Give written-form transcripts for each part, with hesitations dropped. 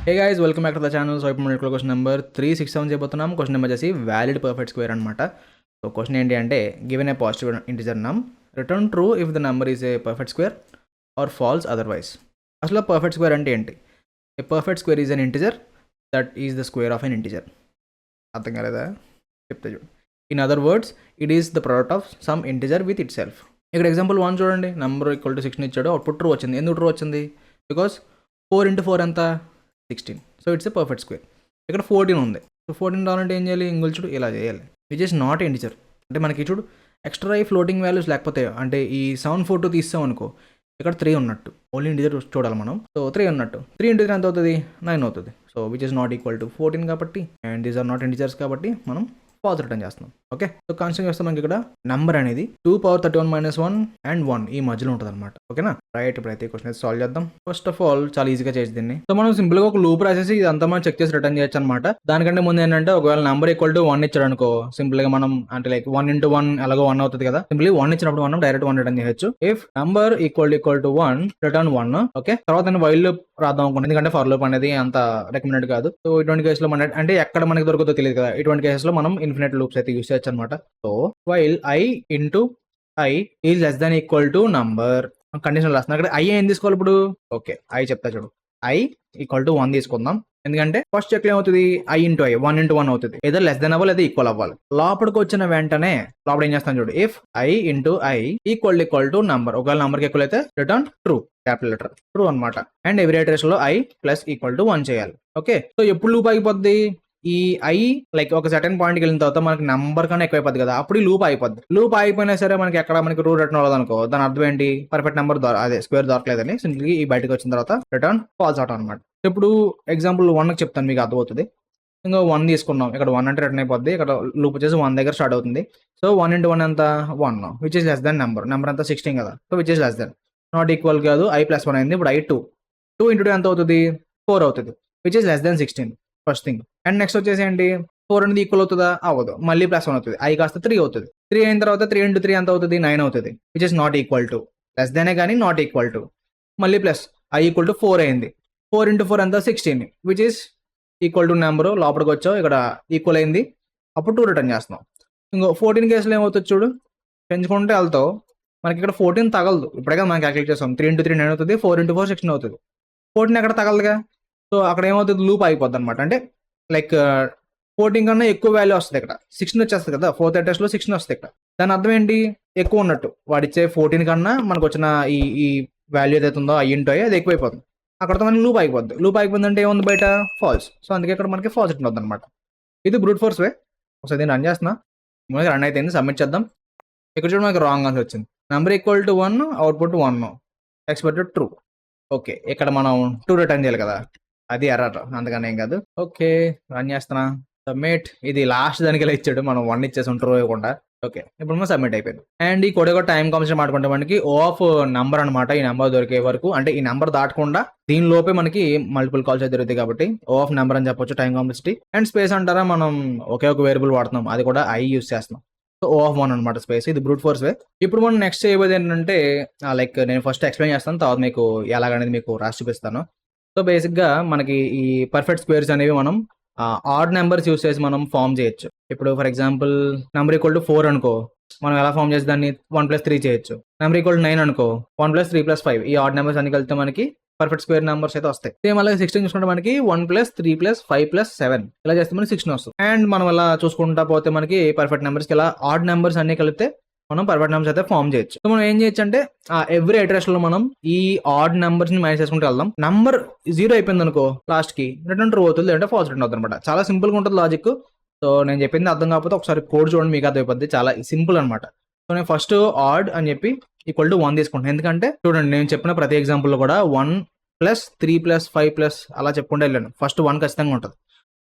Hey guys welcome back to the channel. So ఇప్పుడు మనం ఇక్కడ క్వశ్చన్ నెంబర్ 367 చేయబోతున్నాం. క్వశ్చన్ నెంబర్ వచ్చేసి వ్యాలిడ్ పర్ఫెక్ట్ స్క్వేర్ అనమాట. సో క్వశ్చన్ ఏంటి అంటే given a positive integer num return true if the number is a perfect square or false otherwise. అసలు perfect square అంటే ఏంటి? A perfect square is an integer that is the square of an integer. అర్థం కాలేదా? చెప్తా చూడు. In other words it is the product of some integer with it self. ఇక్కడ example 1 చూడండి. Number equal to 16 ఇచ్చాడు, output true వచ్చింది. ఎందుకు true వచ్చింది? బికాస్ 4 into 4 ఎంత? 16. So it's a perfect square. ఇక్కడ 14 ఉంది. సో 14 రావాలంటే ఏం చేయాలి? ఇంగులు చూడు ఇలా చేయాలి. Which is not integer. అంటే మనకి చూడు ఎక్స్ట్రా ఈ ఫ్లోటింగ్ వాల్యూస్ లేకపోతే అంటే ఈ 742 తీస్తాం అనుకో, ఇక్కడ 3 ఉన్నట్టు. ఓన్లీ ఇంటిజర్ చూడాలి మనం. సో 3 ఉన్నట్టు. 3 into 3 ఎంత అవుతుంది? 9 అవుతుంది. So which is not equal to 14 కాబట్టి, and these are not integers కాబట్టి మనం ఫాల్స్ రిటర్న్ చేస్తున్నాం. ఓకే, సో కన్సిడర్ చేస్తాం మనకి ఇక్కడ నెంబర్ అనేది 2 power 31 - 1 and 1 ఈ మధ్యలో ఉంటుంది అనమాట. ఓకేనా? రైట్, ఇప్పుడు అయితే క్వశ్చన్ అయితే సాల్వ్ చేద్దాం. ఫస్ట్ ఆఫ్ ఆల్ చాలా ఈజీగా చేసి దీన్ని. సో మనం సింపుల్ గా ఒక లూప్ రాసేసి ఇదంతా మనం చెక్ చేసి రిటర్న్ చేయొచ్చు అనమాట. దానికంటే ముందు ఏంటంటే ఒకవేళ నెంబర్ ఈక్వల్ టు 1 ఇచ్చాడు అనుకో, సింపుల్ గా మనం అంటే లైక్ 1 into 1 ఎలాగో 1 అవుతుంది కదా. సింపుల్లీ 1 ఇచ్చినప్పుడు మనం డైరెక్ట్ 1 రిటర్న్ చేయొచ్చు. If number equal to 1 return 1. Okay, తర్వాత నేను వైల్ లూప్ రాద్దాం అనుకుంటున్నాను, ఎందుకంటే ఫర్ లూప్ అనేది అంత రికమెండెడ్ కాదు. సో ఇటువంటి కేసులో మన అంటే ఎక్కడ మనకి దొరుకుతుందో తెలియదు కదా. ఇటువంటి కేసులో మనం ఇన్ఫినిట్ లూప్స్ అయితే యూస్ చేయొచ్చు అనమాట. So while i into i is less than equal to number condition రాస్తున్నాం. అక్కడ i ఏం తీసుకోవాలి ఇప్పుడు? ఓకే, i చెప్తా చూడు. i ఈక్వల్ టు 1 తీసుకుందాం. ఎందుకంటే ఫస్ట్ చెక్ ఏమవుతుంది? i into i 1 into 1 అవుతుంది. ఏదో లెస్ దెన్ అవ్వాలి, లేదా ఈక్వల్ అవ్వాలి. లోపలికి వచ్చిన వెంటనే లోపల ఏం చేస్తాను చూడు. If i into i equal to number, ఒకవేళ నంబర్ కి ఈక్వల్ అయితే return true, capital letter true అనమాట. అండ్ ఎవ్రీ ఇటరేషన్ లో i ప్లస్ ఈక్వల్ టు 1 చేయాలి. ఓకే, సో ఎప్పుడు లూప్ అయిపోద్ది? ఈ i లైక్ ఒక సర్టెన్ పాయింట్కి వెళ్ళిన తర్వాత మనకి నంబర్ కన్నా ఎక్కువ అయిపోద్ది కదా, అప్పుడు ఈ లూప్ అయిపోద్ది. లూప్ అయిపోయినా సరే మనకి ఎక్కడ మనకి రూ రిటర్న్ అవ్వదు అనుకో, దాని అర్థం ఏంటి? పర్ఫెక్ట్ నెంబర్ అదే స్క్వేర్ దొరకలేదని సింపుల్గా ఈ బయటకు వచ్చిన తర్వాత రిటర్న్ ఫాల్స్ అవుట్ అనమాట. ఇప్పుడు ఎగ్జాంపుల్ 1 చెప్తాను, మీకు అర్థమవుతుంది. ఇంకా 1 తీసుకున్నాం. ఇక్కడ 1 అంటే రిటర్న్ అయిపోద్ది. ఇక్కడ లూప్ వచ్చేసి 1 దగ్గర స్టార్ట్ అవుతుంది. సో 1 into 1 ఎంత? 1, which is less than number ఎంత? 16 కదా. So which is less than, not equal కాదు. i + 1 అయింది. ఇప్పుడు i 2 into 2 ఎంత అవుతుంది? 4 అవుతుంది. Which is less than 16 first thing. And next వచ్చేసి ఏంటి? 4 అనేది ఈక్వల్ అవుతుందా? అవ్వదు. మళ్ళీ +1 అవుతుంది. i కాస్త 3 అవుతుంది. 3 అయిన తర్వాత 3 into 3 ఎంత అవుతుంది? 9 అవుతుంది. Which is not equal to, less than కానీ నాట్ ఈక్వల్ టు. మళ్ళీ ప్లస్ i ఈక్వల్ టు 4 అయింది. 4 into 4 ఎంత? 16, which is equal to number. లోపలికి వచ్చావు, ఇక్కడ ఈక్వల్ అయింది. అప్పుడు 2 రిటర్న్ చేస్తున్నాం. ఇంకో 14 కేసులో ఏమవుతుంది చూడు, పెంచుకుంటే వెళ్తావు. మనకి ఇక్కడ 14 తగలదు. ఇప్పుడే కదా మనం క్యాలిక్యులేట్ చేస్తాం. 3 into 3 9 అవుతుంది. 4 into 4 16 అవుతుంది. 14 ఎక్కడ తగలదుగా. సో అక్కడ ఏమవుతుంది? లూప్ అయిపోద్ది అనమాట. అంటే లైక్ 14 కన్నా ఎక్కువ వాల్యూ వస్తుంది. ఇక్కడ 16 వచ్చేస్తుంది కదా. 4th టెస్ట్ లో 16 వస్తుంది. ఇక్కడ దాని అర్థం ఏంటి? ఎక్కువ ఉన్నట్టు. వాడిచ్చే 14 కన్నా మనకు వచ్చిన ఈ వాల్యూ ఏదైతే ఉందో i into i అది ఎక్కువైపోతుంది. అక్కడతో మనకి లూప్ అయిపోద్ది. లూప్ అయిపోయిందంటే ఏముంది బయట? ఫాల్స్. సో అందుకే ఇక్కడ మనకి ఫాల్స్ రిటర్న్ అవుతుంది అనమాట. ఇది బ్రూట్ ఫోర్స్ వే. ఒకసారి దీన్ని రన్ చేస్తున్నా. మనకి రన్ అయితే సబ్మిట్ చేద్దాం. ఇక్కడ చూడ మనకి రాంగ్ ఆన్సర్ వచ్చింది. Number equal to 1, output 1, expected true. Okay, ఇక్కడ మనం 2 రిటర్న్ చేయాలి కదా, అది ఎర్రర్, అందుకని ఏం కాదు. ఓకే, రన్ చేస్తున్నా. సబ్మిట్. ఇది లాస్ట్ దానికి ఇలా ఇచ్చాడు, మనం 1 ఇచ్చేసాం ట్రూ ఇవ్వకుండా. ఓకే, ఇప్పుడు మనం సబ్మిట్ అయిపోయింది. అండ్ ఈ కోడ్ టైం కాన్స్టెంట్ మాట్లాడుకుంటే మనకి ఓ ఆఫ్ నంబర్ అనమాట. ఈ నెంబర్ దొరికే వరకు, అంటే ఈ నెంబర్ దాటకుండా దీనిలోపే మనకి మల్టిపుల్ కాల్స్ అయితే జరుగుతాయి కాబట్టి ఓ ఆఫ్ నెంబర్ అని చెప్పొచ్చు. Time complexity. అండ్ స్పేస్ అంటారా, మనం ఒకే ఒక వేరియబుల్ వాడుతున్నాం, అది కూడా i యూస్ చేస్తున్నాం. సో ఓ ఆఫ్ 1 అనమాట స్పేస్. ఇది బ్రూట్ ఫోర్స్ వే. ఇప్పుడు మనం నెక్స్ట్ చేయబోయేది ఏంటంటే లైక్ నేను ఫస్ట్ ఎక్స్ప్లెయిన్ చేస్తాను, తర్వాత మీకు ఎలాగనేది మీకు రాసి చూపిస్తాను. సో బేసిక్గా మనకి ఈ పర్ఫెక్ట్ స్క్వేర్స్ అనేవి మనం ఆడ్ నెంబర్స్ యూస్ చేసి మనం ఫామ్ చేయొచ్చు. ఇప్పుడు for example number equal to 4 అనుకో, మనం ఎలా ఫామ్ చేసి దాన్ని 1 + 3 చేయొచ్చు. నెంబర్ ఈక్వల్ టు 9 అనుకో, 1 + 3 + 5 ఈ ఆడ్ నెంబర్స్ అన్ని కలిపితే మనకి పర్ఫెక్ట్ స్క్వేర్ నెంబర్స్ అయితే వస్తాయి. సేమ్ అలాగే 16 చూసుకుంటే మనకి 1 + 3 + 5 + 7 ఇలా చేస్తే మనకి 16 వస్తుంది. అండ్ మనం అలా చూసుకుంటా పోతే మనకి పర్ఫెక్ట్ నెంబర్స్కి ఇలా ఆడ్ నెంబర్స్ అన్ని కలిపితే మనం పర్ఫెక్ట్ నెంబర్స్ అయితే ఫామ్ చేయొచ్చు. సో మనం ఏం చేయొచ్చు అంటే ఎవ్రీ ఇటరేషన్ లో మనం ఈ ఆడ్ నెంబర్స్ ని మైనస్ చేసుకుంటూ వెళ్దాం. నంబర్ 0 అయిపోయింది అనుకో, లాస్ట్ కి రిటర్న్ ట్రూ అవుతుంది, లేదంటే ఫాల్స్ రిటర్న్ అవుతుంది అనమాట. చాలా సింపుల్ గా ఉంటుంది లాజిక్. సో నేను చెప్పింది అర్థం కాకపోతే ఒకసారి కోడ్ చూడండి, మీకు అర్థమైపోద్ది. చాలా సింపుల్ అనమాట. సో నేను ఫస్ట్ ఆడ్ అని చెప్పి ఈక్వల్ టు 1 తీసుకుంటాను. ఎందుకంటే చూడండి, నేను చెప్పిన ప్రతి ఎగ్జాంపుల్ లో కూడా 1 + 3 + 5 అలా చెప్పుకుంటే వెళ్ళాను. ఫస్ట్ 1 ఖచ్చితంగా ఉంటుంది.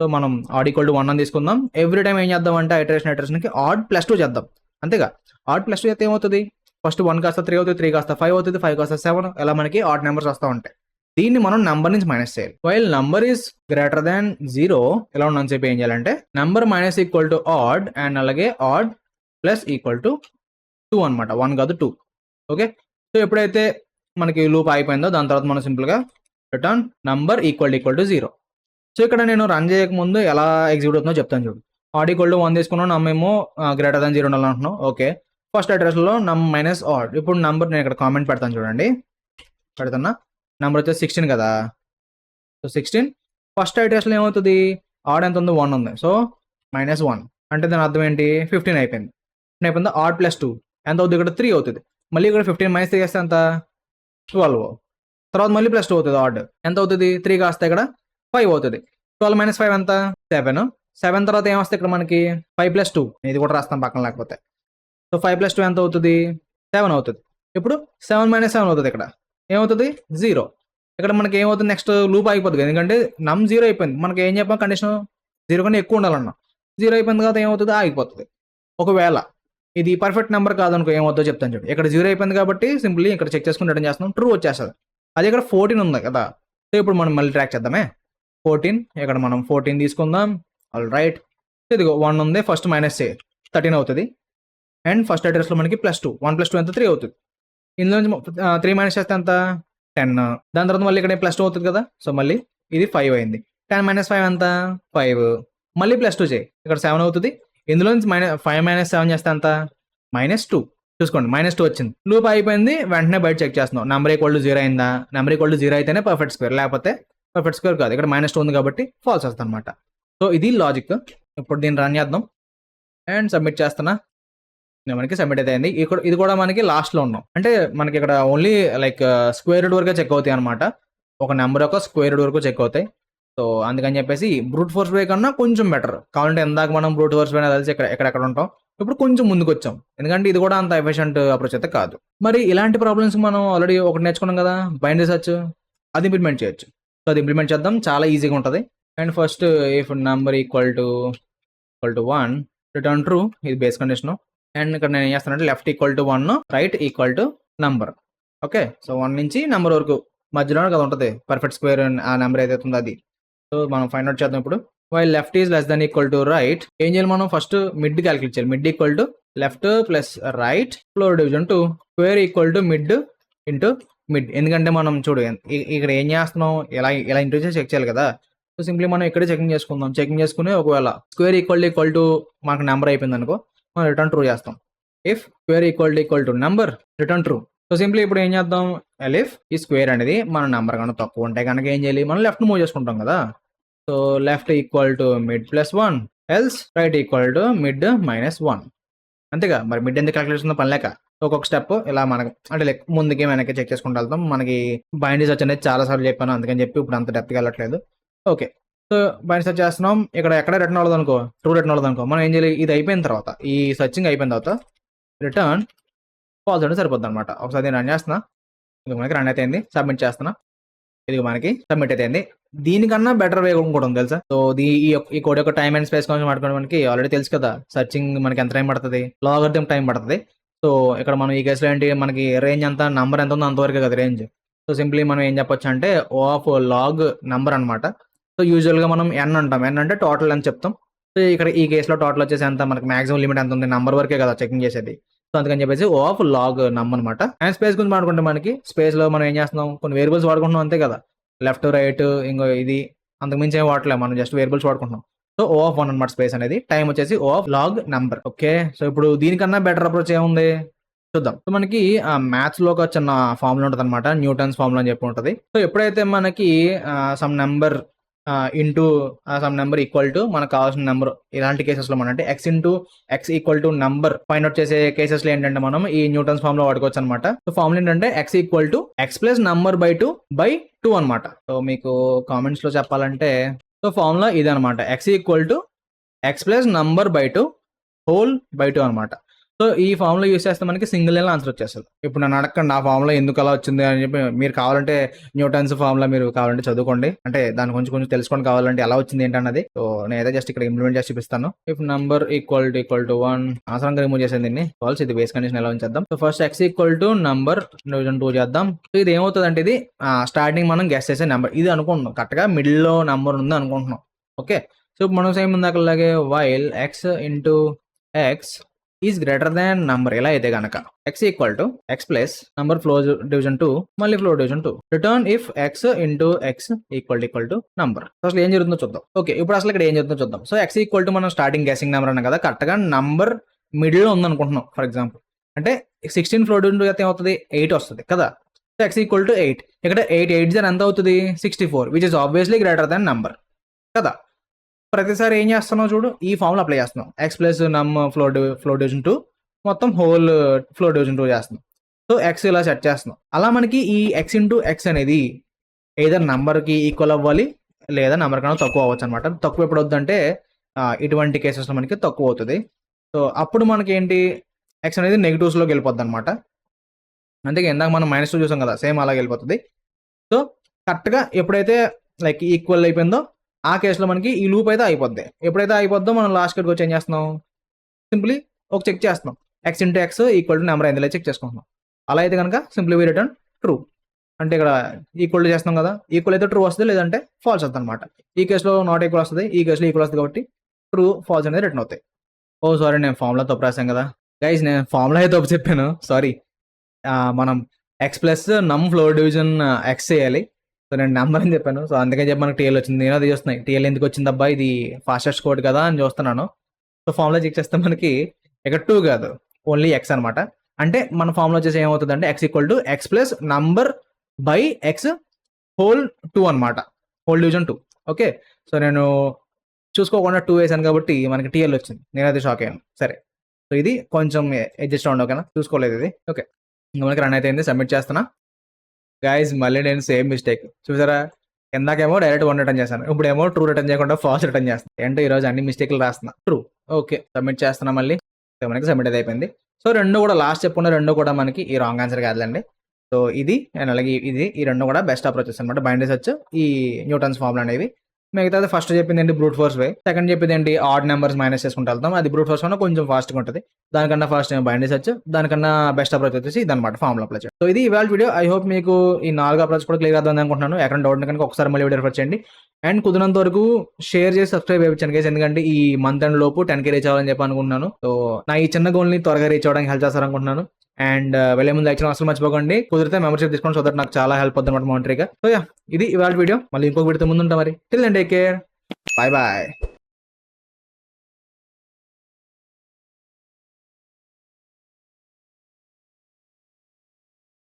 సో మనం ఆడ్ ఈక్వల్ టు 1 అని తీసుకుందాం. ఎవ్రీ టైం ఏం చేద్దాం అంటే ఇటరేషన్ కి ఆడ్ +2 చేద్దాం. అంతేగా. ఆడ్ +2 అయితే ఏమవుతుంది? ఫస్ట్ 1 కాస్త 3 అవుతుంది, 3 కాస్త 5 అవుతుంది, 5 కాస్త 7, ఇలా మనకి ఆడ్ నెంబర్స్ వస్తూ ఉంటాయి. దీన్ని మనం నంబర్ నుంచి మైనస్ చేయాలి. While number is greater than 0 ఎలా ఉందని చెప్పి ఏం చేయాలంటే number minus equal to add and అలాగే ఆడ్ ప్లస్ ఈక్వల్ టు 2 అనమాట. 1 కాదు 2. ఓకే, సో ఎప్పుడైతే మనకి లూప్ అయిపోయిందో దాని తర్వాత మనం సింపుల్గా return number equal to 0. So ఇక్కడ నేను రన్ చేయకముందు ఎలా ఎగ్జిక్యూట్ అవుతుందో చెప్తాను చూడు. ఆడ్ ఈక్వల్ టు 1 తీసుకున్నాం, నమ్ ఏమో గ్రేటర్ దాన్ 0 ఉండాలంటున్నాం. ఓకే, ఫస్ట్ అడ్రస్లో నమ్ మైనస్ ఆడ్. ఇప్పుడు నంబర్ నేను ఇక్కడ కామెంట్ పెడతాను చూడండి, పెడుతున్నా. నెంబర్ వచ్చేసి 16 కదా. సో 16 ఫస్ట్ అడ్రస్లో ఏమవుతుంది, ఆడ్ ఎంత ఉంది, 1 ఉంది. సో -1 అంటే దాని అర్థం ఏంటి, 15 అయిపోయింది. అయిపోయింది. ఆడ్ +2 ఎంత అవుతుంది, ఇక్కడ 3 అవుతుంది. మళ్ళీ ఇక్కడ 15 - 3 చేస్తే ఎంత, 12. తర్వాత మళ్ళీ +2 అవుతుంది. ఆడ్ ఎంత అవుతుంది, 3 కాస్తే ఇక్కడ 5 అవుతుంది. 12 - 5 ఎంత, 7. 7 తర్వాత ఏమొస్తుంది ఇక్కడ మనకి 5 + 2, ఇది కూడా రాస్తాం పక్కన లేకపోతే. సో 5 + 2 ఎంత అవుతుంది, 7 అవుతుంది. ఇప్పుడు 7 - 7 అవుతుంది, ఇక్కడ ఏమవుతుంది 0. ఇక్కడ మనకి ఏమవుతుంది, నెక్స్ట్ లూప్ ఆగిపోతుంది, ఎందుకంటే నమ్ 0 అయిపోయింది. మనకి ఏం చెప్పాం, కండిషన్ 0 కన్నా ఎక్కువ ఉండాలన్నా. 0 అయిపోయింది కదా, ఏమవుతుంది, ఆగిపోతుంది. ఒకవేళ ఇది పర్ఫెక్ట్ నెంబర్ కాదనుకో ఏమవుతుందో చెప్తాను చూడు. ఇక్కడ 0 అయిపోయింది కాబట్టి సింప్లీ ఇక్కడ చెక్ చేసుకుని రిటర్న్ చేస్తున్నాం, ట్రూ వచ్చేస్తుంది. అది ఇక్కడ 14 ఉంది కదా. సో ఇప్పుడు మనం మళ్ళీ ట్రాక్ చేద్దామే. 14 ఇక్కడ మనం 14 తీసుకుందాం. ఆల్ రైట్, ఇదిగో 1 ఉంది, ఫస్ట్ -13 అవుతుంది. అండ్ ఫస్ట్ అడ్రస్లో మనకి +2, 1 + 2 ఎంత, 3 అవుతుంది. ఇందులో నుంచి 3 - చేస్తే ఎంత, 10. దాని తర్వాత మళ్ళీ ఇక్కడ +2 అవుతుంది కదా. సో మళ్ళీ ఇది 5 అయింది. 10 - 5 ఎంత, 5. మళ్ళీ +2 చేయి, ఇక్కడ 7 అవుతుంది. ఇందులో నుంచి 5 - 7 చేస్తే ఎంత, -2. చూసుకోండి, -2 వచ్చింది. లూప్ అయిపోయింది. వెంటనే బయట చెక్ చేస్తున్నాం, నెంబర్ ఈక్వల్ టు 0 అయిందా. నెంబర్ ఈక్వల్ టు 0 అయితేనే పర్ఫెక్ట్ స్క్వేర్, లేకపోతే పర్ఫెక్ట్ స్క్వేర్ కాదు. ఇక్కడ -2 ఉంది కాబట్టి ఫాల్స్ వస్తుంది అనమాట. సో ఇది లాజిక్. ఇప్పుడు దీన్ని రన్ చేద్దాం అండ్ సబ్మిట్ చేస్తున్నా. మనకి సబ్మిట్ అయితే అయింది. ఇది కూడా మనకి లాస్ట్లో ఉన్నాం, అంటే మనకి ఇక్కడ ఓన్లీ లైక్ స్క్వేర్ రూట్ వరకే చెక్ అవుతాయి అనమాట. ఒక నెంబర్ యొక్క స్క్వేర్ రూట్ వరకు చెక్ అవుతాయి. సో అందుకని చెప్పేసి బ్రూట్ ఫోర్స్ వే కన్నా కొంచెం బెటర్. కావాలంటే ఇందాక మనం బ్రూట్ ఫోర్స్ వే తెలిసి ఎక్కడెక్కడ ఉంటాం, ఇప్పుడు కొంచెం ముందుకు వచ్చాం, ఎందుకంటే ఇది కూడా అంత ఎఫిషియంట్ అప్రోచ్ అయితే కాదు. మరి ఇలాంటి ప్రాబ్లమ్స్ మనం ఆల్రెడీ ఒకటి నేర్చుకున్నాం కదా, బైనరీ సెర్చ్, అది ఇంప్లిమెంట్ చేయొచ్చు. సో అది ఇంప్లిమెంట్ చేద్దాం, చాలా ఈజీగా ఉంటుంది. And first if number equal to 1 return true, ఇది బేస్ కండిషన్. అండ్ ఇక్కడ నేను ఏం చేస్తానంటే left equal to 1, right equal to number. Okay, so 1 నుంచి నెంబర్ వరకు మధ్యలో కదా ఉంటుంది పర్ఫెక్ట్ స్క్వేర్, ఆ నెంబర్ ఏదైతే ఉందో అది. సో మనం ఫైండ్ అవుట్ చేద్దాం ఇప్పుడు. While left is less than equal to right, ఏం చేయాలి మనం, ఫస్ట్ మిడ్ క్యాలిక్యులేట్ చేయాలి. Mid equal to left plus right floor division to square equal to mid into mid. ఎందుకంటే మనం చూడు ఇక్కడ ఏం చేస్తున్నాం, ఇలా ఇంటూ చెక్ చేయాలి కదా. సో సింప్లీ మనం ఇక్కడే చెకింగ్ చేసుకుందాం. చెకింగ్ చేసుకుని ఒకవేళ స్క్వేర్ ఈక్వల్ టు మనకు నెంబర్ అయిపోయింది అనుకో, మనం రిటర్న్ ట్రూ చేస్తాం. If square equal to number return true. So simply ఇప్పుడు ఏం చేద్దాం, ఎలిఫ్ ఈ స్క్వేర్ అనేది మన నెంబర్ కన్నా తక్కువ ఉంటే కనుక ఏం చేయాలి, మనం లెఫ్ట్ మూవ్ చేసుకుంటాం కదా. So left equal to mid +1, else right equal to mid -1. అంతేగా, మరి మిడ్ ఎందుకు క్యాలిక్యులేషన్ పని లేక ఒక్కొక్క స్టెప్ ఇలా మనకు అంటే లైక్ ముందుకి వెనక్కి చెక్ చేసుకుంటూ వెళ్తాం. మనకి బైనరీ సెర్చ్ అనేది చాలా సార్లు చెప్పాను, అందుకని చెప్పి ఇప్పుడు అంత డెప్త్గా వెళ్ళట్లేదు. ఓకే, సో బైనరీ సెర్చ్ చేస్తున్నాం. ఇక్కడ ఎక్కడ రిటర్న్ అవ్వదు అనుకో, ట్రూ రిటర్న్ అవ్వదు అనుకో, మనం ఏం చేయాలి, ఇది అయిపోయిన తర్వాత, ఈ సర్చింగ్ అయిపోయిన తర్వాత రిటర్న్ ఫాల్స్ అంటే సరిపోద్ది అనమాట. ఒకసారి నేను రన్ చేస్తున్నా, ఇది మనకి రన్ అయితే అయింది. సబ్మిట్ చేస్తున్నా, ఇది మనకి సబ్మిట్ అయితే అయింది. దీనికన్నా బెటర్ వే కూడా ఉంది తెలుసా. సో ఈ కోడ్ యొక్క టైం అండ్ స్పేస్ కొంచెం మాట్లాడుకోవడానికి ఆల్రెడీ తెలుసు కదా, సర్చింగ్ మనకి ఎంత టైం పడుతుంది, లాగరిథం టైం పడుతుంది. సో ఇక్కడ మనం ఈ కేసులో ఏంటి, మనకి రేంజ్ ఎంత, నంబర్ ఎంత ఉందో అంతవరకే కదా రేంజ్. సో సింప్లీ మనం ఏం చెప్పొచ్చు అంటే O ఆఫ్ లాగ్ నంబర్ అనమాట. సో యూజువల్గా మనం n అంటాం, n అంటే టోటల్ అని చెప్తాం. సో ఇక్కడ ఈ కేసులో టోటల్ వచ్చేసి ఎంత, మనకి మాక్సిమం లిమిట్ ఎంత ఉంది, నంబర్ వరకే కదా చెకింగ్ చేసేది. సో అందుకని చెప్పేసి O ఆఫ్ లాగ్ నంబర్ అనమాట. అండ్ స్పేస్ గురించి మాట్లాడుకుంటే మనకి స్పేస్లో మనం ఏం చేస్తున్నాం, కొన్ని వేరియబుల్స్ వాడుకుంటున్నాం అంతే కదా, లెఫ్ట్ రైట్ ఇంకో ఇది, అంతకుమించి ఏం వాడలేదు, మనం జస్ట్ వేరియబుల్స్ వాడుకుంటున్నాం. సో O ఆఫ్ 1 అనమాట స్పేస్ అనేది. టైం వచ్చేసి O of log number. Okay, so ఇప్పుడు దీనికన్నా బెటర్ అప్రోచ్ ఏముంది చూద్దాం. సో మనకి మ్యాథ్స్ లో ఒక చిన్న ఫార్ములా ఉంటుంది అనమాట, న్యూటన్స్ ఫార్ములా అని చెప్పి ఉంటుంది. సో ఎప్పుడైతే మనకి some number into some number equal to మనకు కావాల్సిన నెంబర్, ఇలాంటి కేసెస్ లో మనం అంటే x into x equal to number find out చేసే కేసెస్ లో ఏంటంటే మనం ఈ న్యూటన్స్ ఫార్ములా వాడుకోవచ్చు అనమాట. సో ఫార్ములా ఏంటంటే x equal to x plus number by 2 అనమాట. సో మీకు కామెంట్స్ లో చెప్పాలంటే, సో ఫార్ములా ఇది అనమాట, x equal to x plus number by 2 whole by 2 అనమాట. సో ఈ ఫార్ములా యూస్ చేస్తే మనకి సింగిల్ లైన్ ఆన్సర్ వచ్చేస్తుంది. ఇప్పుడు నన్ను అడగండి ఆ ఫార్ములా ఎందుకు అలా వచ్చింది అని చెప్పి, మీరు కావాలంటే న్యూటన్స్ ఫార్ములా మీరు కావాలంటే చదువుకోండి, అంటే దాని కొంచెం తెలుసుకోండి కావాలంటే ఎలా వచ్చింది ఏంటన్నది. సో నేనైతే జస్ట్ ఇక్కడ ఇంప్లిమెంట్ చేసి చూపిస్తాను. ఇఫ్ నంబర్ ఈక్వల్ టు 1, ఆసరంగా రిమూవ్ చేసేది దీన్ని, ఫాల్స్, ఇది బేస్ కండిషన్ ఎలా ఉంచేద్దాం. So first x equal to number division 2 చేద్దాం. సో ఇది ఏమవుతుంది అంటే, ఇది స్టార్టింగ్ మనం గెస్ చేసే నెంబర్, ఇది అనుకుంటున్నాం కరెక్ట్గా మిడిల్ లో నెంబర్ ఉంది అనుకుంటున్నాం. ఓకే, సో మనం సేమ్ ఉందాకలాగే while x into x is greater than number. ఇలా అయితే కనుక x equal to x plus number floor division 2 మళ్ళీ floor division 2. Return if x into x equal to number. అసలు ఏం జరుగుతుందో చూద్దాం. ఓకే, ఇప్పుడు అసలు ఇక్కడ ఏం జరుగుతుందో చూద్దాం. సో ఎక్స్ ఈక్వల్ టు మనం స్టార్టింగ్ గెసింగ్ నెంబర్ అన్నాం కదా, కరెక్ట్ గా నంబర్ మిడిల్ లో ఉందనుకుంటున్నాం. ఫర్ ఎగ్జాంపుల్ అంటే 16 ఫ్లోర్ డివిజన్ 2 అయితే ఏమవుతుంది, 8 వస్తుంది కదా. So X equal to 8. ఇక్కడ 8 8 ఎంత అవుతుంది, 64, which is obviously greater than number కదా. ప్రతిసారి ఏం చేస్తున్నావు చూడు, ఈ ఫార్ములా అప్లై చేస్తున్నాం. ఎక్స్ ప్లస్ నమ్ ఫ్లోర్ డివిజన్ 2 మొత్తం హోల్ ఫ్లోర్ డివిజన్ 2 చేస్తున్నాం. సో ఎక్స్ ఇలా సెట్ చేస్తున్నాం. అలా మనకి ఈ ఎక్స్ ఇంటూ ఎక్స్ అనేది ఏదైనా నంబర్కి ఈక్వల్ అవ్వాలి లేదా నంబర్ కన్నా తక్కువ అవ్వచ్చు అనమాట. తక్కువ ఎప్పుడు అవుతుందంటే ఇటువంటి కేసెస్లో మనకి తక్కువ అవుతుంది. సో అప్పుడు మనకి ఏంటి, ఎక్స్ అనేది నెగిటివ్స్లోకి వెళ్ళిపోద్ది అనమాట. అంతే ఇందాక మనం -2 చూసాం కదా, సేమ్ అలాగే వెళ్ళిపోతుంది. సో కరెక్ట్గా ఎప్పుడైతే లైక్ ఈక్వల్ అయిపోయిందో ఆ కేసులో మనకి ఈ లూప్ అయితే అయిపోద్ది. ఎప్పుడైతే అయిపోద్దో మనం లాస్ట్ కట్కి వచ్చి ఏం చేస్తున్నాం, సింప్లీ ఒక చెక్ చేస్తున్నాం. X into x equal to number అయింది చెక్ చేసుకుంటున్నాం. అలా అయితే కనుక సింప్లీ వి రిటర్న్ ట్రూ. అంటే ఇక్కడ ఈక్వల్ టు చేస్తున్నాం కదా, ఈక్వల్ అయితే ట్రూ వస్తుంది, లేదంటే ఫాల్స్ వస్తుంది అనమాట. ఈ కేసులో నాట్ ఈక్వల్ వస్తుంది, ఈ కేసులో ఈక్వల్ వస్తుంది కాబట్టి ట్రూ ఫాల్స్ అనేది రిటర్న్ అవుతాయి. ఓ సారీ, నేను ఫార్ములా తప్పు రాశాను కదా గైస్, నేను ఫార్ములా అయితే తప్పు చెప్పాను, సారీ. మనం ఎక్స్ ప్లస్ నమ్ ఫ్లోర్ డివిజన్ ఎక్స్ చేయాలి. సో నేను నెంబర్ అని చెప్పాను, సో అందుకని చెప్పి మనకి టీఎల్ వచ్చింది. నేను అది చూస్తున్నాయి, టీఎల్ ఎందుకు వచ్చింది అబ్బా, ఇది ఫాస్టెస్ట్ కోడ్ కదా అని చూస్తున్నాను. సో ఫార్ములా చెక్ చేస్తే మనకి ఇక్కడ 2 కాదు, ఓన్లీ ఎక్స్ అనమాట. అంటే మన ఫార్ములా వచ్చేసి ఏమవుతుంది అంటే X equal to x plus number by X whole 2 అనమాట, హోల్ డివిజన్ 2. ఓకే, సో నేను చూసుకోకుండా 2 వేసాను కాబట్టి మనకి టీఎల్ వచ్చింది. నేను అది షాక్ అయ్యాను. సరే, సో ఇది కొంచెం అడ్జస్ట్ అవ్వండి, ఓకేనా. చూసుకోలేదు ఇది. ఓకే, ఇంకా మనకి రన్ అయితే సబ్మిట్ చేస్తున్నా. గైస్ మళ్ళీ నేను సేమ్ మిస్టేక్ చూసారా, ఇందాకేమో డైరెక్ట్ 1 రిటర్న్ చేశాను, ఇప్పుడేమో ట్రూ రిటర్న్ చేయకుండా ఫాల్స్ రిటర్న్ చేస్తాను. ఏంటో ఈరోజు అన్ని మిస్టేక్లు రాస్తున్నా. ట్రూ. ఓకే, సబ్మిట్ చేస్తున్నా మళ్ళీ. మనకి సబ్మిట్ అయితే అయిపోయింది. సో రెండు కూడా లాస్ట్ చెప్పుకున్న రెండు కూడా మనకి ఈ రాంగ్ ఆన్సర్ కాదులండి. సో ఇది అండ్ అలాగే ఇది, ఈ రెండు కూడా బెస్ట్ అప్రోచెస్ అనమాట. బైనరీ సెర్చ్, ఈ న్యూటన్స్ ఫార్ములా అనేవి. మిగతాది ఫస్ట్ చెప్పింది ఏంటి, బ్రూట్ ఫోర్స్ వే. సెకండ్ చెప్పింది ఏంటి, ఆడ్ నెంబర్స్ మైనస్ చేసుకుంటూ వెళ్తాం. అది బ్రూట్ ఫోర్స్ కన్నా కొంచెం ఫాస్ట్గా ఉంటుంది. దానికన్నా ఫాస్ట్ బైనరీ సెర్చ్, దానికన్నా బెస్ట్ అప్రోచ్ వచ్చేసి ఇదన్నమాట, ఫార్ములా అప్లై చేయడం. సో ఇది ఇవాళ వీడియో. ఐ హోప్ మీకు ఈ 4 అప్రోచ్ కూడా క్లియర్ అవుతుంది అనుకుంటున్నాను. ఎక్కడ డౌట్ కనుక ఒకసారి మళ్ళీ వీడియో రిఫర్ చేయండి. అండ్ కుదిరినంత వరకు షేర్ చేసి సబ్స్క్రైబ్ చేయించాను గైస్, ఎందుకంటే ఈ మంత్ ఎండ్ లోపు 10K రీచ్ అవ్వాలని చెప్పి అనుకుంటున్నాను. సో నా ఈ చిన్న గోల్ని త్వరగా రీచ్ అవ్వడానికి హెల్ప్ చేస్తారనుకుంటున్నాను. అండ్ వెళ్ళే ముందు లైక్ చేయడం అసలు మర్చిపోకండి. కుదిరితే మెంబర్షిప్ తీసుకోండి, సో దట్ నాకు చాలా హెల్ప్ అవుతుంది అనమాట మానిటరీగా. సో ఇది ఇవాళ వీడియో. మళ్ళీ ఇంకొక వీడియోతో ముందు ఉంటాం మరి. Till then take care, bye bye.